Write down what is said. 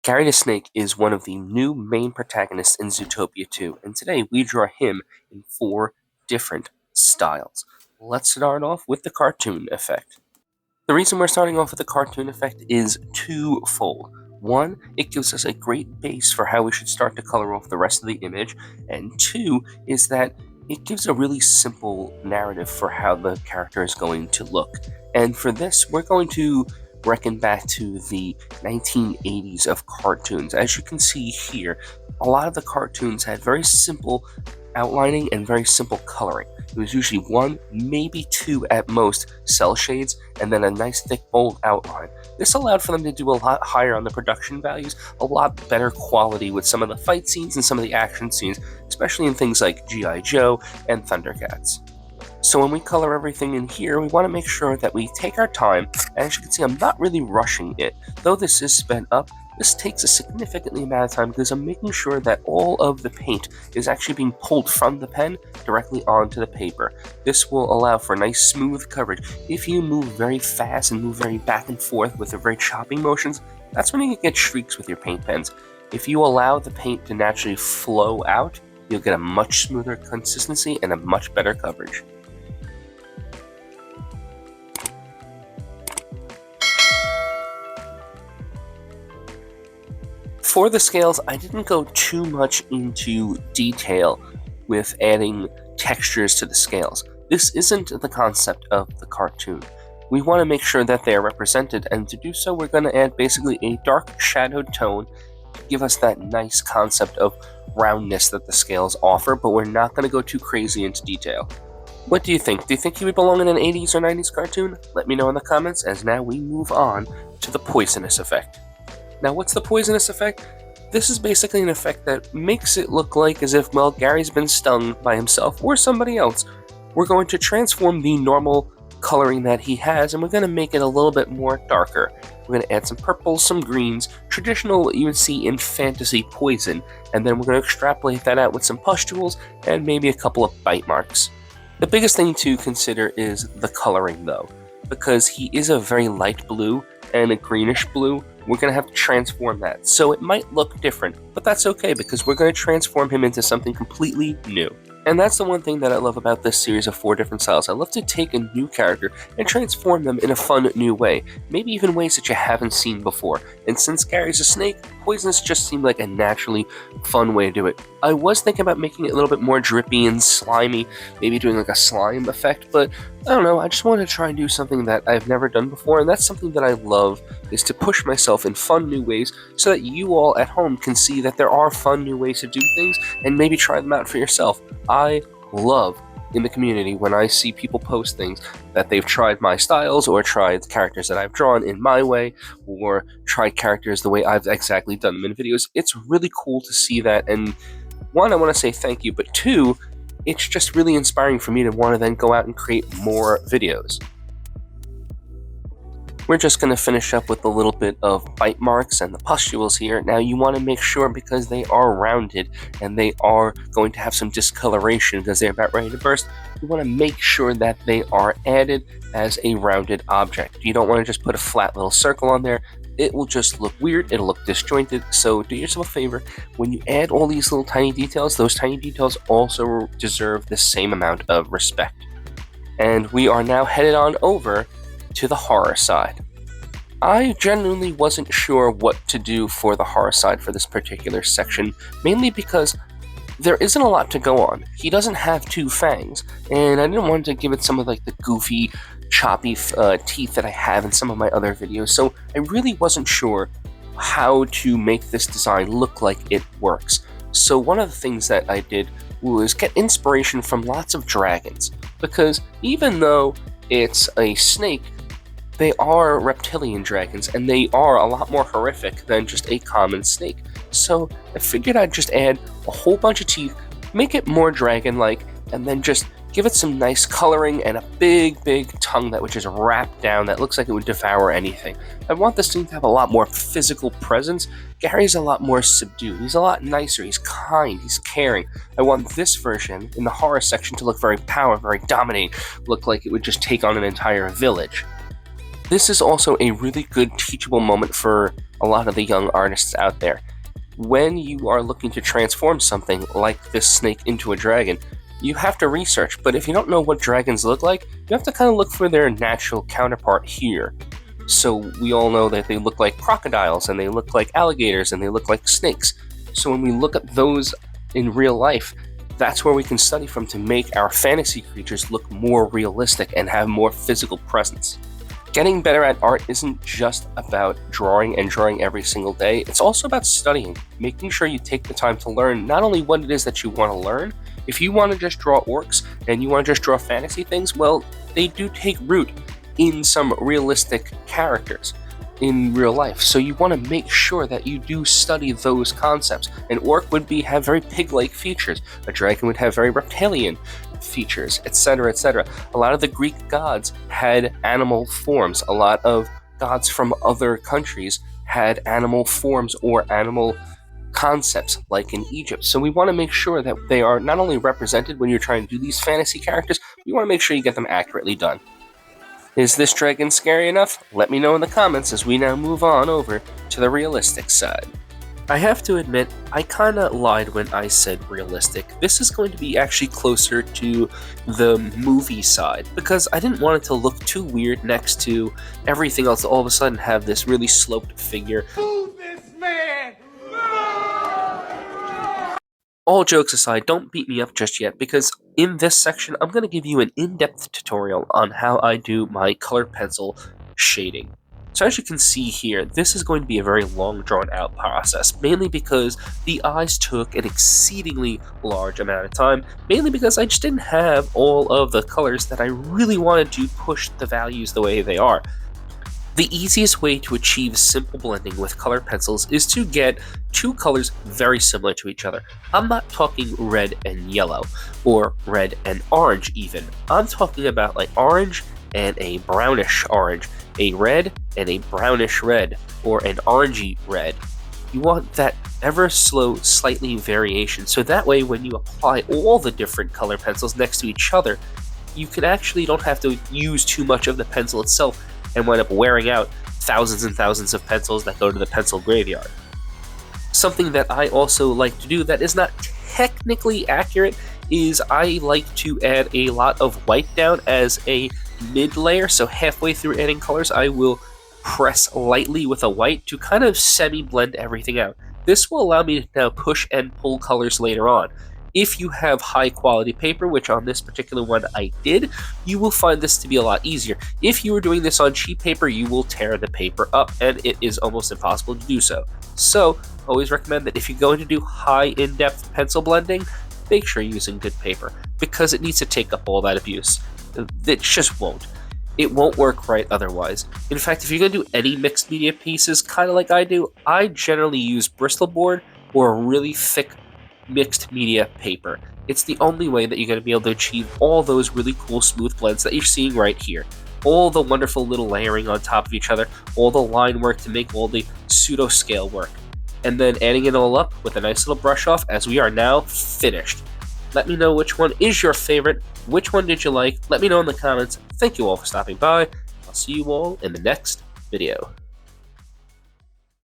Gary the Snake is one of the new main protagonists in Zootopia 2, and today we draw him in 4 different styles. Let's start off with the cartoon effect. The reason we're starting off with the cartoon effect is twofold. One, it gives us a great base for how we should start to color off the rest of the image, and two is that it gives a really simple narrative for how the character is going to look. And for this, we're going to reckon back to the 1980s of cartoons. As you can see here, a lot of the cartoons had very simple outlining and very simple coloring. It was usually 1, maybe 2 at most cell shades, and then a nice thick bold outline. This allowed for them to do a lot higher on the production values, a lot better quality with some of the fight scenes and some of the action scenes, especially in things like G.I. Joe and Thundercats. So when we color everything in here, we want to make sure that we take our time, and as you can see, I'm not really rushing it. Though this is sped up, this takes a significantly amount of time because I'm making sure that all of the paint is actually being pulled from the pen directly onto the paper. This will allow for nice smooth coverage. If you move very fast and move very back and forth with the very chopping motions, that's when you can get streaks with your paint pens. If you allow the paint to naturally flow out, you'll get a much smoother consistency and a much better coverage. For the scales, I didn't go too much into detail with adding textures to the scales. This isn't the concept of the cartoon. We want to make sure that they are represented, and to do so we're going to add basically a dark shadowed tone to give us that nice concept of roundness that the scales offer, but we're not going to go too crazy into detail. What do you think? Do you think he would belong in an 80s or 90s cartoon? Let me know in the comments, as now we move on to the poisonous effect. Now, what's the poisonous effect? This is basically an effect that makes it look like as if, well, Gary's been stung by himself or somebody else. We're going to transform the normal coloring that he has, and we're going to make it a little bit more darker. We're going to add some purples, some greens, traditional you would see in fantasy poison, and then we're going to extrapolate that out with some pustules and maybe a couple of bite marks. The biggest thing to consider is the coloring, though, because he is a very light blue and a greenish blue. We're going to have to transform that. So it might look different, but that's okay because we're going to transform him into something completely new. And that's the one thing that I love about this series of 4 different styles. I love to take a new character and transform them in a fun new way, maybe even ways that you haven't seen before. And since Gary's a snake, poisonous just seemed like a naturally fun way to do it. I was thinking about making it a little bit more drippy and slimy, maybe doing like a slime effect, but I don't know, I just wanted to try and do something that I've never done before, and that's something that I love, is to push myself in fun new ways so that you all at home can see that there are fun new ways to do things and maybe try them out for yourself. I love in the community when I see people post things that they've tried my styles or tried the characters that I've drawn in my way or tried characters the way I've exactly done them in videos. It's really cool to see that, and 1, I want to say thank you, but 2, it's just really inspiring for me to want to then go out and create more videos. We're just going to finish up with a little bit of bite marks and the pustules here. Now you want to make sure, because they are rounded and they are going to have some discoloration because they're about ready to burst, you want to make sure that they are added as a rounded object. You don't want to just put a flat little circle on there. It will just look weird, it'll look disjointed, so do yourself a favor. When you add all these little tiny details, those tiny details also deserve the same amount of respect. And we are now headed on over to the horror side. I genuinely wasn't sure what to do for the horror side for this particular section, mainly because there isn't a lot to go on. He doesn't have 2 fangs, and I didn't want to give it some of like the goofy, choppy teeth that I have in some of my other videos, so I really wasn't sure how to make this design look like it works. So one of the things that I did was get inspiration from lots of dragons, because even though it's a snake, they are reptilian dragons, and they are a lot more horrific than just a common snake. So I figured I'd just add a whole bunch of teeth, make it more dragon-like, and then just give it some nice coloring and a big tongue that would just wrap down that looks like it would devour anything. I want this thing to have a lot more physical presence. Gary's a lot more subdued. He's a lot nicer. He's kind. He's caring. I want this version in the horror section to look very powerful, very dominating, look like it would just take on an entire village. This is also a really good teachable moment for a lot of the young artists out there. When you are looking to transform something like this snake into a dragon, you have to research, but if you don't know what dragons look like, you have to kind of look for their natural counterpart here. So we all know that they look like crocodiles, and they look like alligators, and they look like snakes. So when we look at those in real life, that's where we can study from to make our fantasy creatures look more realistic and have more physical presence. Getting better at art isn't just about drawing and drawing every single day, it's also about studying, making sure you take the time to learn not only what it is that you want to learn. If you want to just draw orcs and you want to just draw fantasy things, well, they do take root in some realistic characters in real life. So you want to make sure that you do study those concepts. An orc would have very pig-like features. A dragon would have very reptilian features, etc., etc. A lot of the Greek gods had animal forms. A lot of gods from other countries had animal forms or animal concepts, like in Egypt. So we want to make sure that they are not only represented when you're trying to do these fantasy characters, we want to make sure you get them accurately done. Is this dragon scary enough? Let me know in the comments as we now move on over to the realistic side. I have to admit, I kinda lied when I said realistic. This is going to be actually closer to the movie side, because I didn't want it to look too weird next to everything else to all of a sudden have this really sloped figure. Move this man! All jokes aside, don't beat me up just yet, because in this section, I'm going to give you an in-depth tutorial on how I do my colored pencil shading. So as you can see here, this is going to be a very long, drawn-out process, mainly because the eyes took an exceedingly large amount of time, mainly because I just didn't have all of the colors that I really wanted to push the values the way they are. The easiest way to achieve simple blending with colored pencils is to get two colors very similar to each other. I'm not talking red and yellow, or red and orange even. I'm talking about like orange and a brownish orange, a red and a brownish red, or an orangey red. You want that ever slow, slightly variation, so that way when you apply all the different color pencils next to each other, you can actually don't have to use too much of the pencil itself and wind up wearing out thousands and thousands of pencils that go to the pencil graveyard. Something that I also like to do that is not technically accurate is I like to add a lot of white down as a mid layer, so halfway through adding colors I will press lightly with a white to kind of semi-blend everything out. This will allow me to now push and pull colors later on. If you have high quality paper, which on this particular one I did, you will find this to be a lot easier. If you were doing this on cheap paper, you will tear the paper up, and it is almost impossible to do so. So, always recommend that if you're going to do high in-depth pencil blending, make sure you're using good paper, because it needs to take up all that abuse. It just won't. It won't work right otherwise. In fact, if you're going to do any mixed media pieces, kind of like I do, I generally use Bristol board or a really thick mixed media paper. It's the only way that you're going to be able to achieve all those really cool smooth blends that you're seeing right here. All the wonderful little layering on top of each other, all the line work to make all the pseudo scale work, and then adding it all up with a nice little brush off as we are now finished. Let me know which one is your favorite, which one did you like, let me know in the comments. Thank you all for stopping by. I'll see you all in the next video.